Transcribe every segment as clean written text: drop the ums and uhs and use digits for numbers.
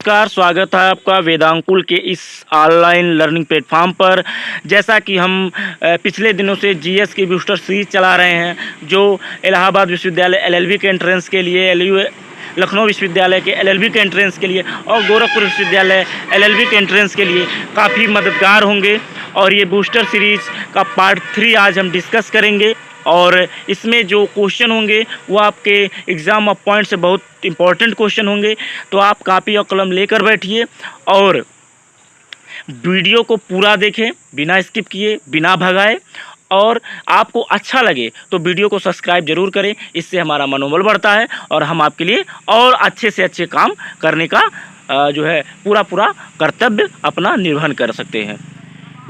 नमस्कार, स्वागत है आपका वेदांकुल के इस ऑनलाइन लर्निंग प्लेटफॉर्म पर। जैसा कि हम पिछले दिनों से जीएस की बूस्टर सीरीज चला रहे हैं, जो इलाहाबाद विश्वविद्यालय एलएलबी के एंट्रेंस के लिए, लखनऊ विश्वविद्यालय के एलएलबी के एंट्रेंस के लिए और गोरखपुर विश्वविद्यालय एलएलबी के एंट्रेंस के लिए काफ़ी मददगार होंगे। और ये बूस्टर सीरीज़ का पार्ट 3 आज हम डिस्कस करेंगे और इसमें जो क्वेश्चन होंगे वो आपके एग्ज़ाम ऑफ पॉइंट से बहुत इंपॉर्टेंट क्वेश्चन होंगे। तो आप कापी और कलम लेकर बैठिए और वीडियो को पूरा देखें, बिना स्किप किए, बिना भगाए। और आपको अच्छा लगे तो वीडियो को सब्सक्राइब जरूर करें, इससे हमारा मनोबल बढ़ता है और हम आपके लिए और अच्छे से अच्छे काम करने का जो है पूरा कर्तव्य अपना निर्वहन कर सकते हैं।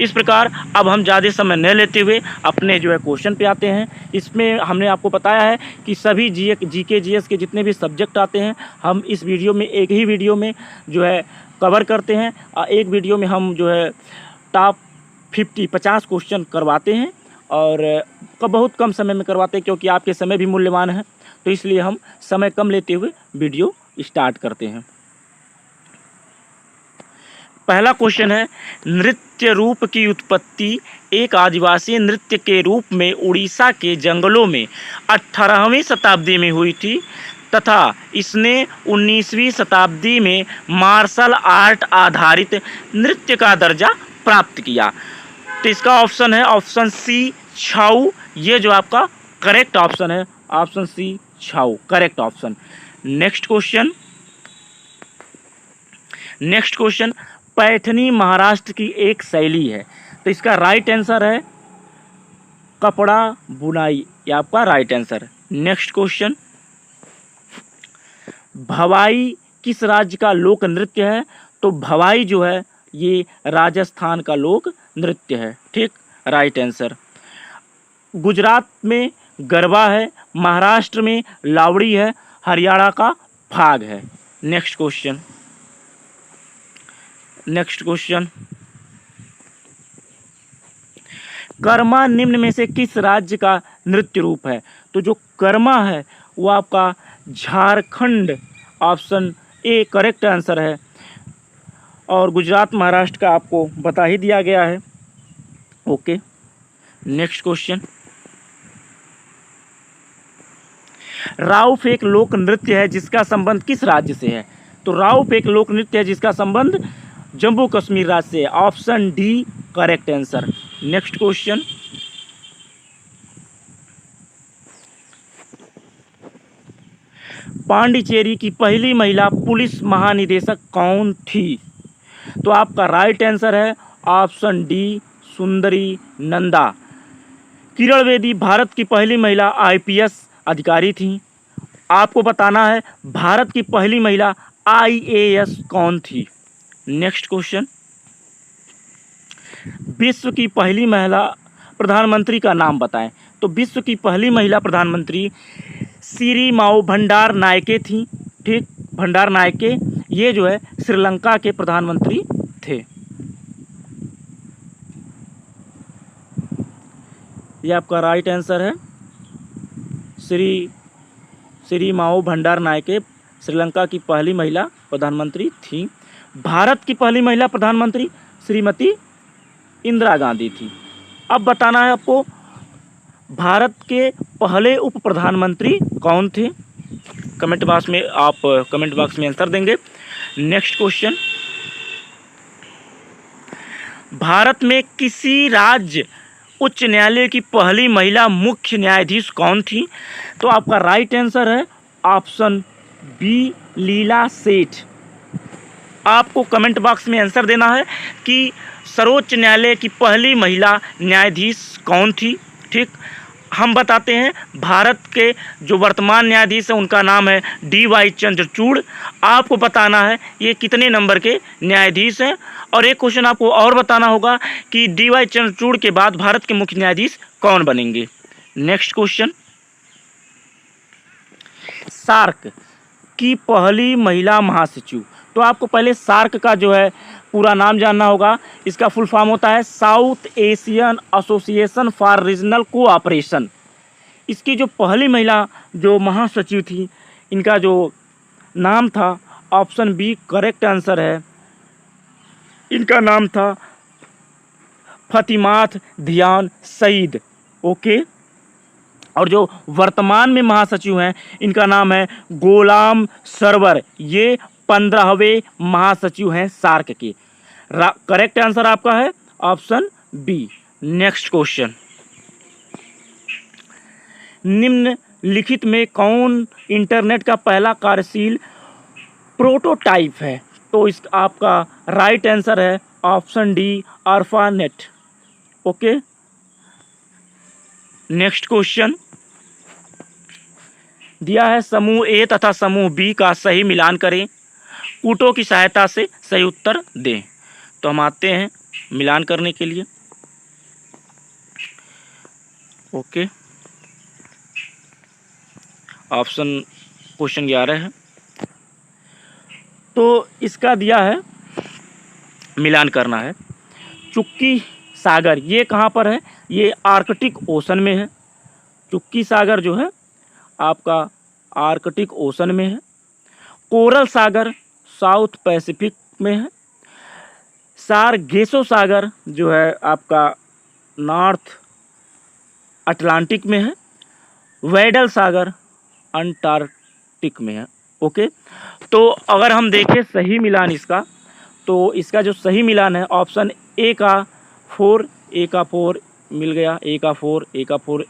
इस प्रकार अब हम ज़्यादा समय न लेते हुए अपने जो है क्वेश्चन पे आते हैं। इसमें हमने आपको बताया है कि सभी जीके जीएस के जितने भी सब्जेक्ट आते हैं हम इस वीडियो में, एक ही वीडियो में जो है कवर करते हैं। एक वीडियो में हम जो है टॉप 50 क्वेश्चन करवाते हैं और बहुत कम समय में करवाते हैं, क्योंकि आपके समय भी मूल्यवान है। तो इसलिए हम समय कम लेते हुए वीडियो स्टार्ट करते हैं। पहला क्वेश्चन है, नृत्य रूप की उत्पत्ति एक आदिवासी नृत्य के रूप में उड़ीसा के जंगलों में 18वीं शताब्दी में हुई थी तथा इसने 19वीं शताब्दी में मार्शल आर्ट आधारित नृत्य का दर्जा प्राप्त किया। तो इसका ऑप्शन है ऑप्शन सी, छाऊ। ये जो आपका करेक्ट ऑप्शन है, option C, Chhau, correct option. Next question, Paithani Maharashtra की एक शैली है। तो इसका राइट आंसर है कपड़ा बुनाई, ये आपका राइट आंसर है। नेक्स्ट क्वेश्चन, भवाई किस राज्य का लोक नृत्य है? तो भवाई जो है ये राजस्थान का लोक नृत्य है, ठीक, राइट आंसर। गुजरात में गरबा है, महाराष्ट्र में लावड़ी है, हरियाणा का फाग है। नेक्स्ट क्वेश्चन, कर्मा निम्न में से किस राज्य का नृत्य रूप है? तो जो कर्मा है वो आपका Jharkhand, option A correct answer है। और गुजरात महाराष्ट्र का आपको बता ही दिया गया है। ओके, नेक्स्ट क्वेश्चन, राउफ एक लोक नृत्य है जिसका संबंध किस राज्य से है? तो राउफ एक लोक नृत्य है जिसका संबंध जम्मू कश्मीर राज्य से, option D correct answer. Next question, Pondicherry की पहली महिला पुलिस महानिदेशक कौन थी? तो आपका राइट आंसर है ऑप्शन डी, सुंदरी नंदा। किरण बेदी भारत की पहली महिला आईपीएस अधिकारी थी। आपको बताना है भारत की पहली महिला आईएएस कौन थी। नेक्स्ट क्वेश्चन, विश्व की पहली महिला प्रधानमंत्री का नाम बताएं। तो विश्व की पहली महिला प्रधानमंत्री सिरिमाओ भंडार नायके थी, ठीक, भंडार नायके। ये जो है श्रीलंका के प्रधानमंत्री थे। ये आपका राइट आंसर है, सिरिमाओ भंडार नायके श्रीलंका की पहली महिला प्रधानमंत्री थी। भारत की पहली महिला प्रधानमंत्री श्रीमती इंदिरा गांधी थी। अब बताना है आपको भारत के पहले उप प्रधानमंत्री कौन थे। कमेंट बॉक्स में आंसर देंगे। नेक्स्ट क्वेश्चन, भारत में किसी राज्य उच्च न्यायालय की पहली महिला मुख्य न्यायाधीश कौन थी? तो आपका राइट आंसर है ऑप्शन बी, लीला सेठ। आपको कमेंट बॉक्स में आंसर देना है कि सर्वोच्च न्यायालय की पहली महिला न्यायाधीश कौन थी, ठीक। हम बताते हैं, भारत के जो वर्तमान न्यायाधीश हैं उनका नाम है DY चंद्रचूड़। आपको बताना है ये कितने नंबर के न्यायाधीश हैं। और एक क्वेश्चन आपको और बताना होगा कि DY चंद्रचूड़ के बाद भारत के मुख्य न्यायाधीश कौन बनेंगे। नेक्स्ट क्वेश्चन, सार्क की पहली महिला महासचिव। तो आपको पहले सार्क का जो है पूरा नाम जानना होगा। इसका फुल फॉर्म होता है south Asian association for regional cooperation. इसकी जो पहली महिला जो महासचिव थी, इनका जो नाम था ऑप्शन बी करेक्ट आंसर है। इनका नाम था फतिमात ध्यान सईद। ओके, और जो वर्तमान में महासचिव हैं इनका नाम है गोलाम सरवर। ये 15वें महासचिव हैं सार्क के। करेक्ट आंसर आपका है ऑप्शन बी। नेक्स्ट क्वेश्चन, निम्नलिखित में कौन इंटरनेट का पहला कार्यशील प्रोटोटाइप है? तो इस आपका राइट आंसर है option D ARPANET। Okay, next question दिया है समूह ए तथा समूह बी का सही मिलान करें, कूटों की सहायता से सही उत्तर दें। तो हम आते हैं मिलान करने के लिए। ओके, ऑप्शन क्वेश्चन 11 है। तो इसका दिया है मिलान करना है। चुक्की सागर ये कहाँ पर है? ये आर्कटिक ओशन में है। चुक्की सागर जो है आपका आर्कटिक ओशन में है। कोरल सागर साउथ पैसिफिक में है। सारगेसो सागर जो है आपका नॉर्थ अटलांटिक में है। वेडल सागर अंटार्कटिक में है। ओके, तो अगर हम देखें सही मिलान इसका, तो इसका जो सही मिलान है ऑप्शन ए का 4 मिल गया। ए का 4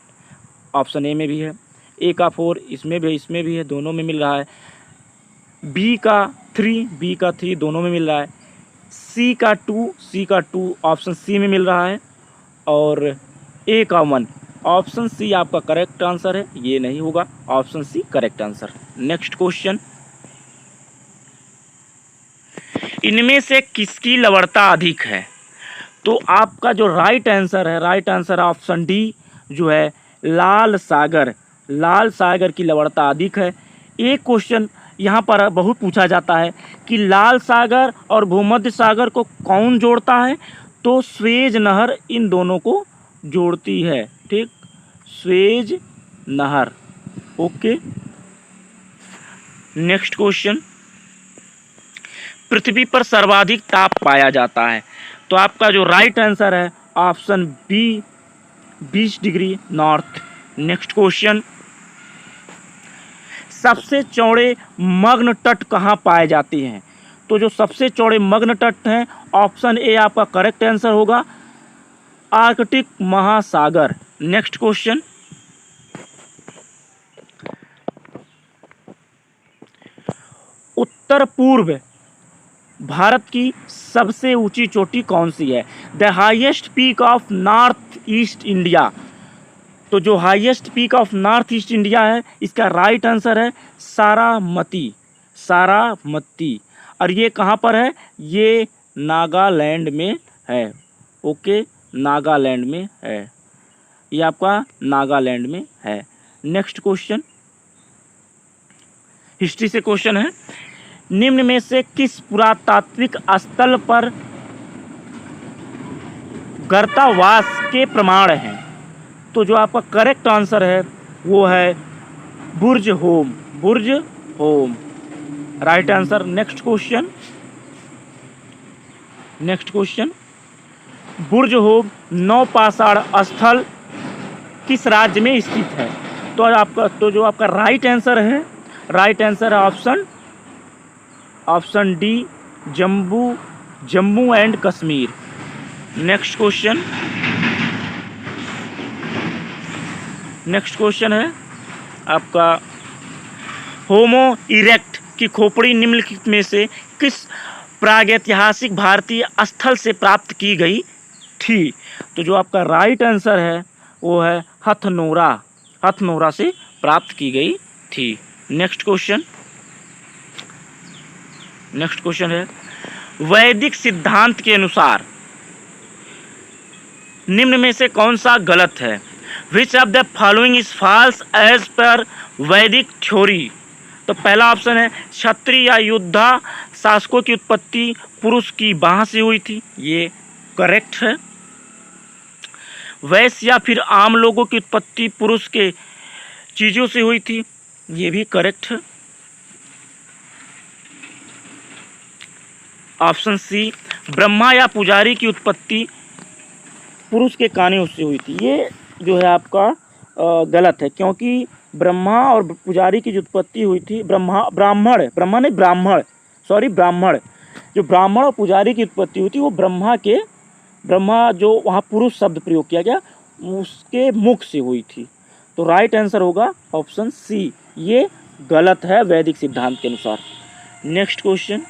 ऑप्शन ए में भी है। ए का 4 इसमें भी है, दोनों में मिल रहा है। बी का 3 दोनों में मिल रहा है। सी का 2 ऑप्शन सी में मिल रहा है। और ए का 1 ऑप्शन सी आपका करेक्ट आंसर है। ये नहीं होगा, option C correct answer. Next question, इनमें से किसकी लवणता अधिक है? तो आपका जो राइट आंसर ऑप्शन डी जो है लाल सागर की लवणता अधिक है। एक क्वेश्चन यहाँ पर बहुत पूछा जाता है कि लाल सागर और भूमध्य सागर को कौन जोड़ता है? तो स्वेज नहर इन दोनों को जोड़ती है। ठीक, स्वेज नहर। ओके, नेक्स्ट क्वेश्चन, पृथ्वी पर सर्वाधिक ताप पाया जाता है। तो आपका जो राइट आंसर है option B 20 degree north. Next question, सबसे चौड़े मग्न तट कहाँ पाए जाते हैं? तो जो सबसे चौड़े मग्न तट हैं ऑप्शन ए आपका करेक्ट आंसर होगा आर्कटिक महासागर। नेक्स्ट क्वेश्चन, उत्तर पूर्व भारत की सबसे ऊंची चोटी कौन सी है? The highest peak of north east India. तो जो highest peak of north east India है इसका राइट आंसर है सारामती। और ये कहाँ पर है? ये नागालैंड में है। ओके, नागालैंड में है, ये आपका नागालैंड में है। नेक्स्ट क्वेश्चन, हिस्ट्री से क्वेश्चन है, निम्न में से किस पुरातात्विक स्थल पर गर्तावास के प्रमाण हैं? तो जो आपका करेक्ट आंसर है वो है Burzahom. Right answer. Next question, Burzahom नौपाषाण स्थल किस राज्य में स्थित है? तो जो आपका राइट आंसर है option D Jammu and Kashmir. Next question है आपका होमो इरेक्ट की खोपड़ी निम्नलिखित में से किस प्रागैतिहासिक भारतीय स्थल से प्राप्त की गई थी? तो जो आपका राइट आंसर है वो है हथनोरा से प्राप्त की गई थी। नेक्स्ट क्वेश्चन है, वैदिक सिद्धांत के अनुसार निम्न में से कौन सा गलत है? Which of the following is false as per Vedic theory? तो पहला ऑप्शन है क्षत्रिय या योद्धा शासकों की उत्पत्ति पुरुष की बाह से हुई थी, ये करेक्ट है। वैश्य या फिर आम लोगों की उत्पत्ति पुरुष के चीज़ों से हुई थी, ये भी करेक्ट है। ऑप्शन सी, ब्रह्मा या पुजारी की उत्पत्ति पुरुष के कानों से हुई थी। ये जो है आपका गलत है, क्योंकि ब्रह्मा और पुजारी की जो उत्पत्ति हुई थी, ब्राह्मण जो ब्राह्मण और पुजारी की उत्पत्ति हुई थी वो ब्रह्मा जो वहाँ पुरुष शब्द प्रयोग किया गया उसके मुख से हुई थी। तो राइट आंसर होगा ऑप्शन सी, ये गलत है वैदिक सिद्धांत के अनुसार। नेक्स्ट क्वेश्चन,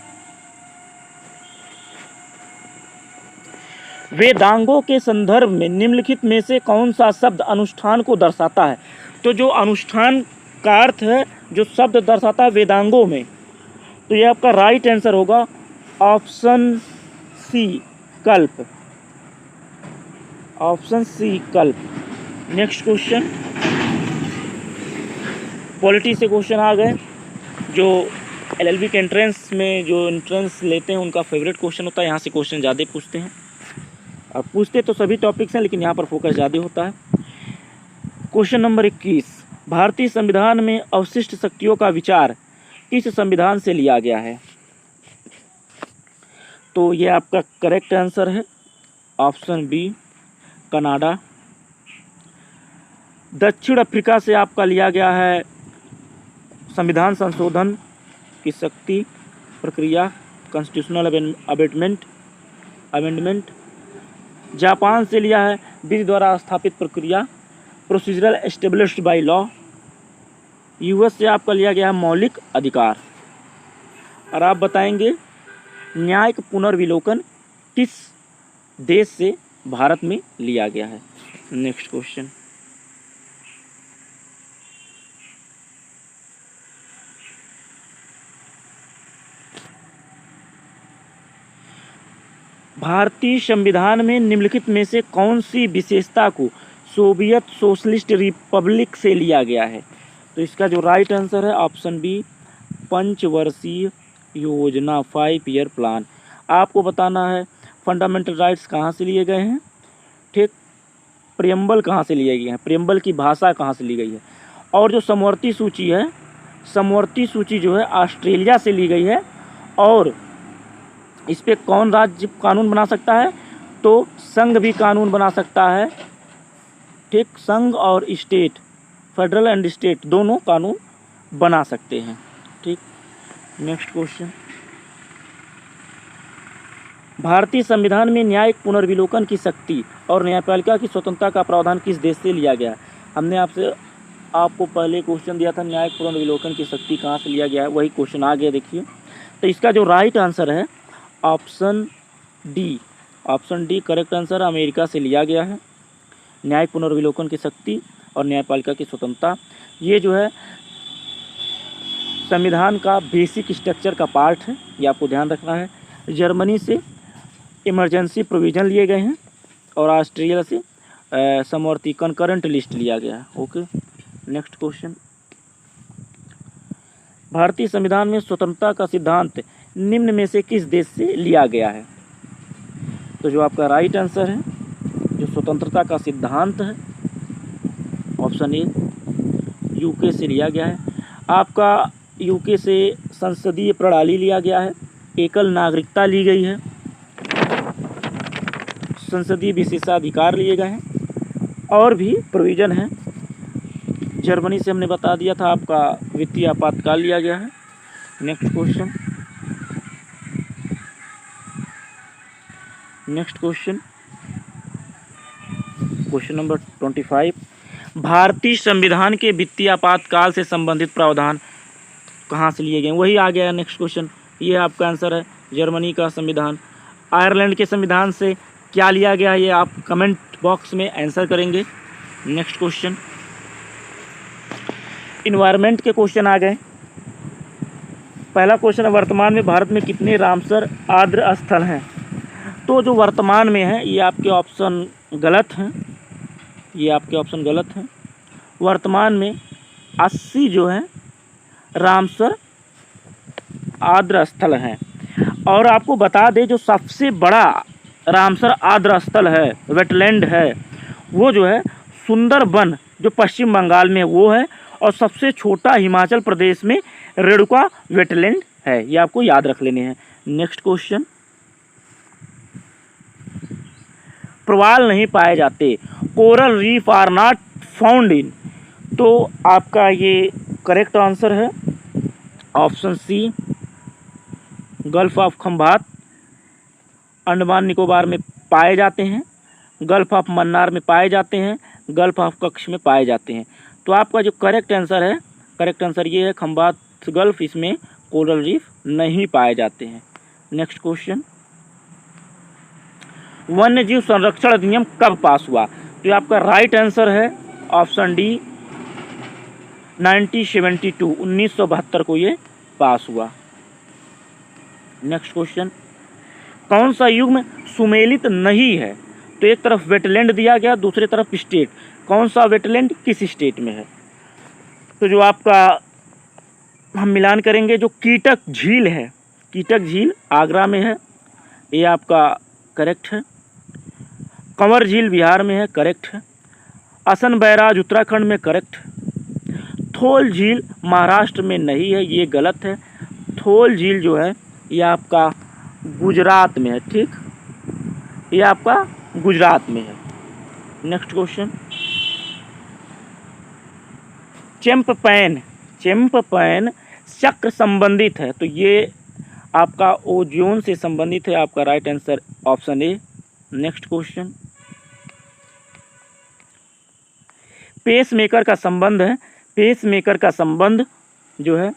वेदांगों के संदर्भ में निम्नलिखित में से कौन सा शब्द अनुष्ठान को दर्शाता है? तो जो अनुष्ठान का अर्थ है, जो शब्द दर्शाता है वेदांगों में, तो ये आपका राइट आंसर होगा ऑप्शन सी, कल्प। ऑप्शन सी, कल्प। नेक्स्ट क्वेश्चन, पॉलिटी से क्वेश्चन आ गए। जो एलएलबी के एंट्रेंस में जो एंट्रेंस लेते हैं उनका फेवरेट क्वेश्चन होता है, यहाँ से क्वेश्चन ज़्यादा पूछते हैं। अब पूछते तो सभी टॉपिक्स हैं, लेकिन यहाँ पर फोकस ज़्यादा होता है। क्वेश्चन नंबर 21, भारतीय संविधान में अवशिष्ट शक्तियों का विचार किस संविधान से लिया गया है? तो ये आपका करेक्ट आंसर है ऑप्शन बी, कनाडा। दक्षिण अफ्रीका से आपका लिया गया है संविधान संशोधन की शक्ति प्रक्रिया, कॉन्स्टिट्यूशनल अमेंडमेंट। जापान से लिया है विधि द्वारा स्थापित प्रक्रिया, procedural established by law. US से आपका लिया गया है मौलिक अधिकार। और आप बताएंगे न्यायिक पुनर्विलोकन किस देश से भारत में लिया गया है? नेक्स्ट क्वेश्चन, भारतीय संविधान में निम्नलिखित में से कौन सी विशेषता को सोवियत सोशलिस्ट रिपब्लिक से लिया गया है? तो इसका जो राइट आंसर है ऑप्शन बी, पंचवर्षीय योजना, 5 ईयर प्लान। आपको बताना है फंडामेंटल राइट्स कहाँ से लिए गए हैं, ठीक, प्रियम्बल कहाँ से लिए गए हैं, प्रियम्बल की भाषा कहाँ से ली गई है। और जो समवर्ती सूची है, समवर्ती सूची जो है ऑस्ट्रेलिया से ली गई है। और इस पे कौन राज्य कानून बना सकता है? तो संघ भी कानून बना सकता है, ठीक, संघ और स्टेट, फेडरल एंड स्टेट दोनों कानून बना सकते हैं, ठीक। नेक्स्ट क्वेश्चन, भारतीय संविधान में न्यायिक पुनर्विलोकन की शक्ति और न्यायपालिका की स्वतंत्रता का प्रावधान किस देश से लिया गया है? हमने आपको पहले क्वेश्चन दिया था न्यायिक पुनर्विलोकन की शक्ति कहाँ से लिया गया है, वही क्वेश्चन आ गया। देखिए, तो इसका जो राइट आंसर है option D, option D correct answer, America से लिया गया है। न्यायिक पुनर्विलोकन की शक्ति और न्यायपालिका की स्वतंत्रता, ये जो है संविधान का बेसिक स्ट्रक्चर का पार्ट है, ये आपको ध्यान रखना है। जर्मनी से इमरजेंसी प्रोविज़न लिए गए हैं और ऑस्ट्रेलिया से समवर्ती कंकरेंट लिस्ट लिया गया है। ओके, नेक्स्ट क्वेश्चन, भारतीय संविधान में स्वतंत्रता का सिद्धांत निम्न में से किस देश से लिया गया है? तो जो आपका राइट आंसर है, जो स्वतंत्रता का सिद्धांत है, ऑप्शन ए, यूके से लिया गया है। आपका यूके से संसदीय प्रणाली लिया गया है, एकल नागरिकता ली गई है, संसदीय विशेषाधिकार लिए गए हैं और भी प्रोविज़न है। जर्मनी से हमने बता दिया था, आपका वित्तीय आपातकाल लिया गया है। नेक्स्ट क्वेश्चन, क्वेश्चन नंबर 25, भारतीय संविधान के वित्तीय आपातकाल से संबंधित प्रावधान कहाँ से लिए गए? वही आ गया नेक्स्ट क्वेश्चन, ये आपका आंसर है, जर्मनी का संविधान। आयरलैंड के संविधान से क्या लिया गया, ये आप कमेंट बॉक्स में आंसर करेंगे। नेक्स्ट क्वेश्चन, इन्वायरमेंट के क्वेश्चन आ गए। पहला क्वेश्चन है, वर्तमान में भारत में कितने रामसर आर्द्र स्थल हैं? तो जो वर्तमान में है ये आपके ऑप्शन गलत हैं, ये आपके ऑप्शन गलत हैं। वर्तमान में 80 जो है रामसर आर्द्र स्थल हैं। और आपको बता दें, जो सबसे बड़ा रामसर आर्द्र स्थल है, वेटलैंड है, वो जो है सुंदरबन जो पश्चिम बंगाल में वो है। और सबसे छोटा हिमाचल प्रदेश में रेणुका वेटलैंड है, ये आपको याद रख लेने हैं। नेक्स्ट क्वेश्चन, प्रवाल नहीं पाए जाते। Coral reef are not found in. तो आपका ये करेक्ट आंसर है option C, gulf of Khambhat Andaman Nicobar में पाए जाते हैं, गल्फ ऑफ मन्नार में पाए जाते हैं, गल्फ ऑफ कच्छ में पाए जाते हैं। तो आपका जो करेक्ट आंसर है, करेक्ट आंसर ये है खंभात गल्फ, इसमें कोरल रीफ नहीं पाए जाते हैं। नेक्स्ट क्वेश्चन, वन्य जीव संरक्षण अधिनियम कब पास हुआ? तो आपका राइट आंसर है ऑप्शन डी 1972 को ये पास हुआ। नेक्स्ट क्वेश्चन, कौन सा युग्म सुमेलित नहीं है? तो एक तरफ वेटलैंड दिया गया, दूसरी तरफ स्टेट। कौन सा वेटलैंड किस स्टेट में है? तो जो आपका हम मिलान करेंगे, जो कीटक झील है, कीटक झील आगरा में है, ये आपका करेक्ट है। कंवर झील बिहार में है, करेक्ट है। असन बैराज उत्तराखंड में, करेक्ट है। थोल झील महाराष्ट्र में नहीं है, ये गलत है। थोल झील जो है ये आपका गुजरात में है, ठीक, ये आपका गुजरात में है। नेक्स्ट क्वेश्चन, चैंपपैन चक्र संबंधित है, तो ये आपका ओजोन से संबंधित है। आपका right answer option A. Next question, pacemaker का संबंध है, पेसमेकर का संबंध जो है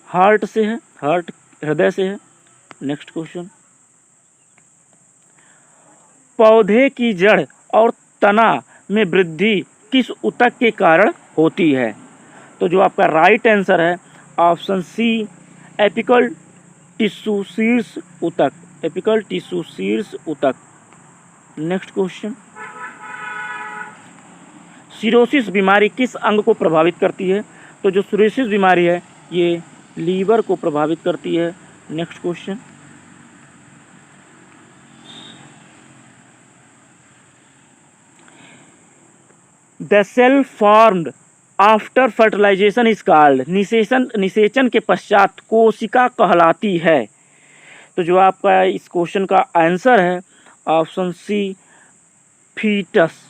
हार्ट से है, हार्ट हृदय से है। नेक्स्ट क्वेश्चन, पौधे की जड़ और तना में वृद्धि किस ऊतक के कारण होती है? तो जो आपका राइट आंसर है ऑप्शन सी, एपिकल टिश्यू शीर्ष ऊतक, एपिकल टिश्यू शीर्ष ऊतक। नेक्स्ट क्वेश्चन, सिरोसिस बीमारी किस अंग को प्रभावित करती है? तो जो सिरोसिस बीमारी है ये लीवर को प्रभावित करती है। Next question, the cell formed after fertilization is called, निषेचन के पश्चात कोशिका कहलाती है। तो जो आपका इस क्वेश्चन का आंसर है option C, foetus.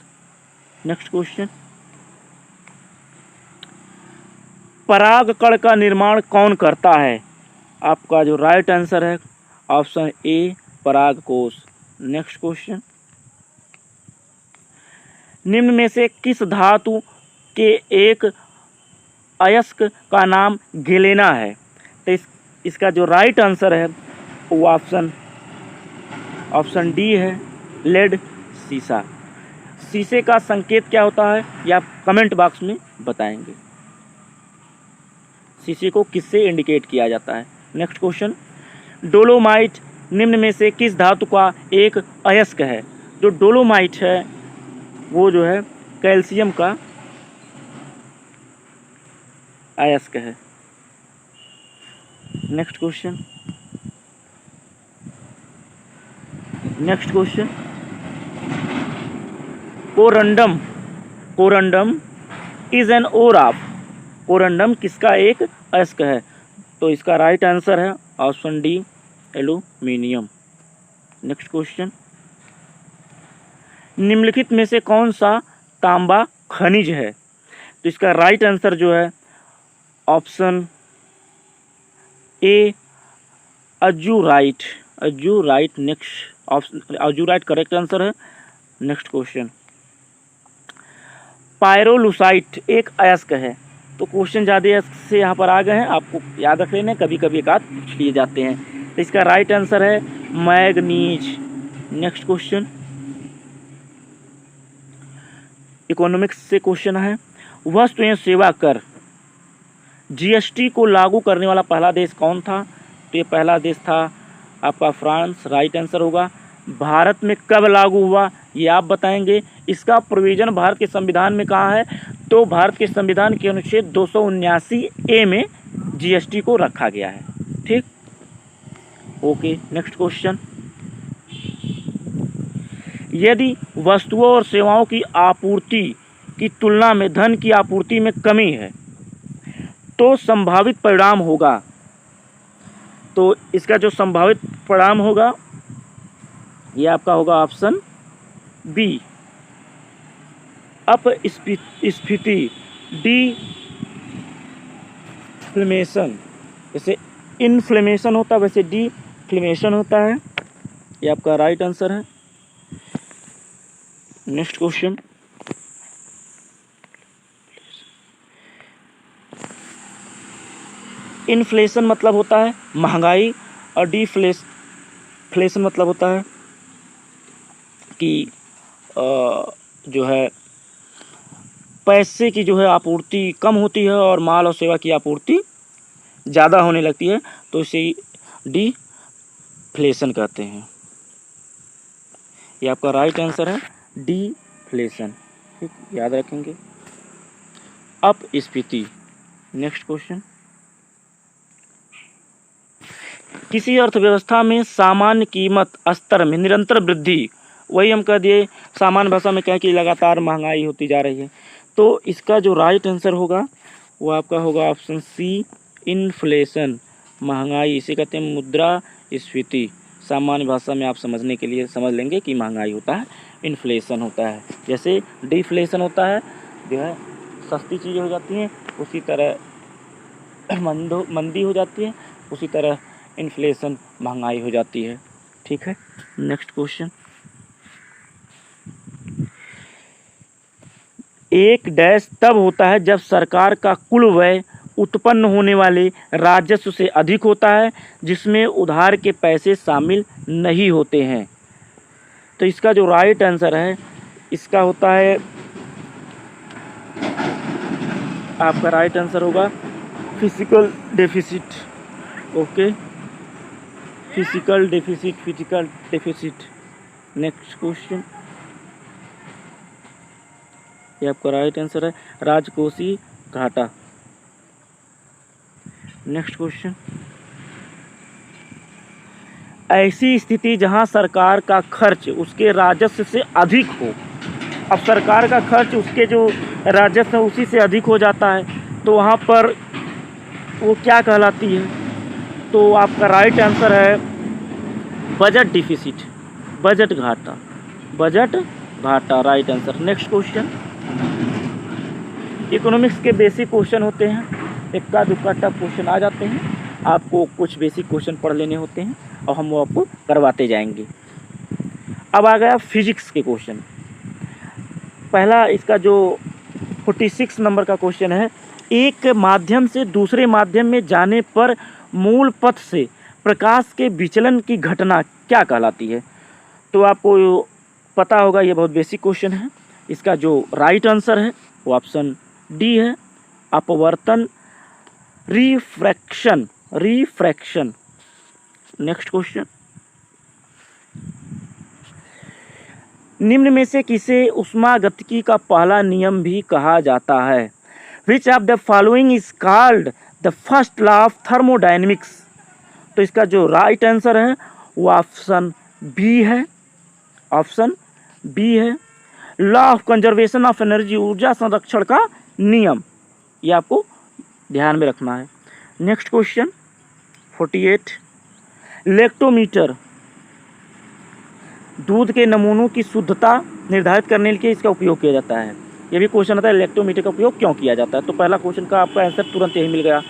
Next question, परागकण का निर्माण कौन करता है? आपका जो राइट आंसर है ऑप्शन ए, परागकोश। नेक्स्ट क्वेश्चन, निम्न में से किस धातु के एक अयस्क का नाम गेलेना है? तो इसका जो राइट आंसर है वो ऑप्शन डी है, लेड, सीसा। शीशे का संकेत क्या होता है ये आप कमेंट बॉक्स में बताएंगे, शीशे को किससे इंडिकेट किया जाता है। नेक्स्ट क्वेश्चन, डोलोमाइट निम्न में से किस धातु का एक अयस्क है? जो डोलोमाइट है वो जो है कैल्शियम का अयस्क है। Next question, corundum is an ore of, corundum किसका एक अयस्क है? तो इसका राइट आंसर है option D, aluminium. Next question, निम्नलिखित में से कौन सा तांबा खनिज है? तो इसका राइट आंसर जो है option A, azurite. Next option azurite correct answer है। नेक्स्ट क्वेश्चन, पायरोलुसाइट एक अयस्क है। तो क्वेश्चन ज़्यादा से यहाँ पर आ गए हैं, आपको याद रख लेना, कभी कभी एक आध पूछ लिए जाते हैं। तो इसका राइट आंसर है मैग्नीज। नेक्स्ट क्वेश्चन, इकोनॉमिक्स से क्वेश्चन है, वस्तु एवं सेवा कर जीएसटी को लागू करने वाला पहला देश कौन था? तो ये पहला देश था आपका फ्रांस, राइट आंसर होगा। भारत में कब लागू हुआ ये आप बताएंगे। इसका प्रोविज़न भारत के संविधान में कहाँ है? तो भारत के संविधान के अनुच्छेद 279A में जीएसटी को रखा गया है, ठीक, ओके। नेक्स्ट क्वेश्चन, यदि वस्तुओं और सेवाओं की आपूर्ति की तुलना में धन की आपूर्ति में कमी है तो संभावित परिणाम होगा। तो इसका जो संभावित परिणाम होगा ये आपका होगा ऑप्शन बी अपस्फीति, डी फ्लेमेशन। जैसे इन्फ्लेमेशन होता है वैसे डी फ्लेमेशन होता है। ये आपका राइट आंसर है। नेक्स्ट क्वेश्चन, इन्फ्लेशन मतलब होता है महंगाई और डिफ्लेशन मतलब होता है कि जो है पैसे की जो है आपूर्ति कम होती है और माल और सेवा की आपूर्ति ज़्यादा होने लगती है, तो इसे डिफ्लेशन कहते हैं। ये आपका राइट आंसर है, डिफ्लेशन। ठीक, याद रखेंगे। अपस्फीति। नेक्स्ट क्वेश्चन, किसी अर्थव्यवस्था में सामान्य कीमत स्तर में निरंतर वृद्धि, वही हम कह दिए सामान्य भाषा में क्या कि लगातार महंगाई होती जा रही है, तो इसका जो राइट आंसर होगा वो आपका होगा ऑप्शन सी, इन्फ्लेशन, महंगाई। इसे कहते हैं मुद्रास्फीति। सामान्य भाषा में आप समझने के लिए समझ लेंगे कि महंगाई होता है, इन्फ्लेशन होता है। जैसे डिफ्लेशन होता है जो है सस्ती चीज़ें हो जाती हैं, उसी तरह मंदी हो जाती है, उसी तरह इन्फ्लेशन महंगाई हो जाती है। ठीक है, नेक्स्ट क्वेश्चन, एक डैश तब होता है जब सरकार का कुल व्यय उत्पन्न होने वाले राजस्व से अधिक होता है जिसमें उधार के पैसे शामिल नहीं होते हैं। तो इसका जो राइट आंसर है इसका होता है, आपका राइट आंसर होगा physical deficit. Okay, physical deficit. Next question, ये आपका राइट आंसर है, राजकोषीय घाटा। नेक्स्ट क्वेश्चन, ऐसी स्थिति जहां सरकार का खर्च उसके राजस्व से अधिक हो। अब सरकार का खर्च उसके जो राजस्व है उसी से अधिक हो जाता है, तो वहां पर वो क्या कहलाती है? तो आपका राइट आंसर है बजट डिफिसिट, बजट घाटा, right answer. Next question, economics के बेसिक क्वेश्चन होते हैं, इक्का दुक्का टफ क्वेश्चन आ जाते हैं, आपको कुछ बेसिक क्वेश्चन पढ़ लेने होते हैं और हम वो आपको करवाते जाएंगे। अब आ गया फिजिक्स के क्वेश्चन। पहला इसका जो 46 नंबर का क्वेश्चन है, एक माध्यम से दूसरे माध्यम में जाने पर मूल पथ से प्रकाश के विचलन की घटना क्या कहलाती है? तो आपको पता होगा, ये बहुत बेसिक क्वेश्चन है। इसका जो राइट आंसर है वो ऑप्शन डी है, अपवर्तन, रिफ्रैक्शन। नेक्स्ट क्वेश्चन, निम्न में से किसे ऊष्मागतिकी का पहला नियम भी कहा जाता है? Which of the following is called the first law of thermodynamics? तो इसका जो राइट आंसर है वो ऑप्शन बी है, law of conservation of energy, ऊर्जा संरक्षण का नियम। ये आपको ध्यान में रखना है। नेक्स्ट क्वेश्चन 48, लेक्टोमीटर दूध के नमूनों की शुद्धता निर्धारित करने के लिए इसका उपयोग किया जाता है। ये भी क्वेश्चन आता है, लेक्टोमीटर का उपयोग क्यों किया जाता है? तो पहला क्वेश्चन का आपका आंसर तुरंत यही मिल गया।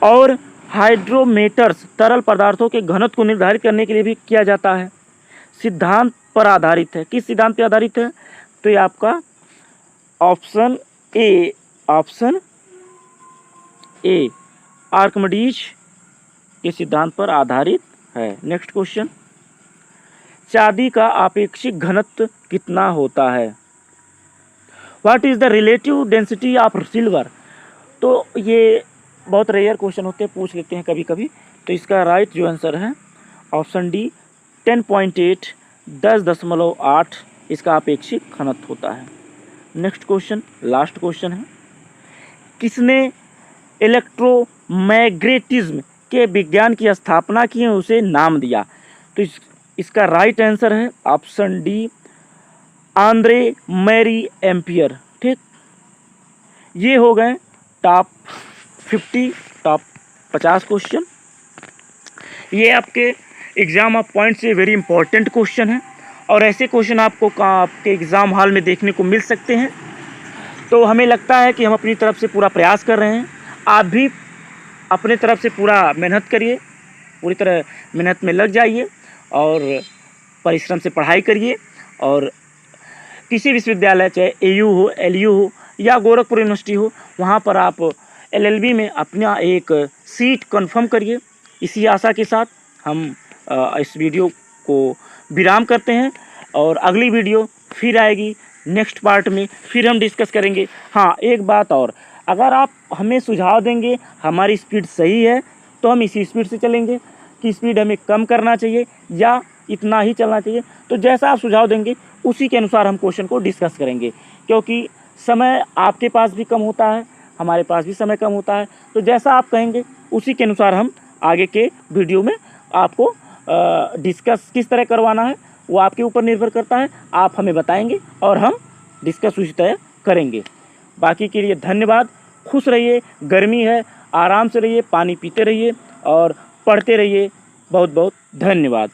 और हाइड्रोमीटर्स तरल पदार्थों के घनत्व को निर्धारित करने के लिए भी किया जाता है। सिद्धांत पर आधारित है, किस सिद्धांत पर आधारित है? तो ये आपका ऑप्शन ए आर्किमिडीज के सिद्धांत पर आधारित है। नेक्स्ट क्वेश्चन, चांदी का आपेक्षिक घनत्व कितना होता है? What is the relative density of silver? तो ये बहुत रेयर क्वेश्चन होते हैं, पूछ लेते हैं कभी कभी। तो इसका राइट जो आंसर है ऑप्शन डी 10.8, 10.8 इसका आपेक्षिक घनत्व होता है। नेक्स्ट क्वेश्चन, लास्ट क्वेश्चन है, किसने इलेक्ट्रोमैग्नेटिज्म के विज्ञान की स्थापना की है, उसे नाम दिया? तो इसका राइट आंसर है option D Andre Marie ampere. ठीक, ये हो गए टॉप 50 क्वेश्चन। ये आपके एग्जाम ऑफ पॉइंट से वेरी इंपॉर्टेंट क्वेश्चन है और ऐसे क्वेश्चन आपको आपके एग्ज़ाम हॉल में देखने को मिल सकते हैं। तो हमें लगता है कि हम अपनी तरफ से पूरा प्रयास कर रहे हैं। आप भी अपने तरफ से पूरा मेहनत करिए, पूरी तरह मेहनत में लग जाइए और परिश्रम से पढ़ाई करिए। और किसी विश्वविद्यालय, चाहे एयू हो, एलयू हो या गोरखपुर यूनिवर्सिटी हो, वहाँ पर आप एलएलबी में अपना एक सीट कंफर्म करिए। इसी आशा के साथ हम इस वीडियो को विराम करते हैं और अगली वीडियो फिर आएगी। नेक्स्ट पार्ट में फिर हम डिस्कस करेंगे। हाँ, एक बात और, अगर आप हमें सुझाव देंगे हमारी स्पीड सही है तो हम इसी स्पीड से चलेंगे कि स्पीड हमें कम करना चाहिए या इतना ही चलना चाहिए। तो जैसा आप सुझाव देंगे उसी के अनुसार हम क्वेश्चन को डिस्कस करेंगे, क्योंकि समय आपके पास भी कम होता है, हमारे पास भी समय कम होता है। तो जैसा आप कहेंगे उसी के अनुसार हम आगे के वीडियो में आपको डिस्कस किस तरह करवाना है वो आपके ऊपर निर्भर करता है। आप हमें बताएंगे और हम डिस्कस उसी तरह करेंगे। बाकी के लिए धन्यवाद। खुश रहिए, गर्मी है, आराम से रहिए, पानी पीते रहिए और पढ़ते रहिए। बहुत बहुत धन्यवाद।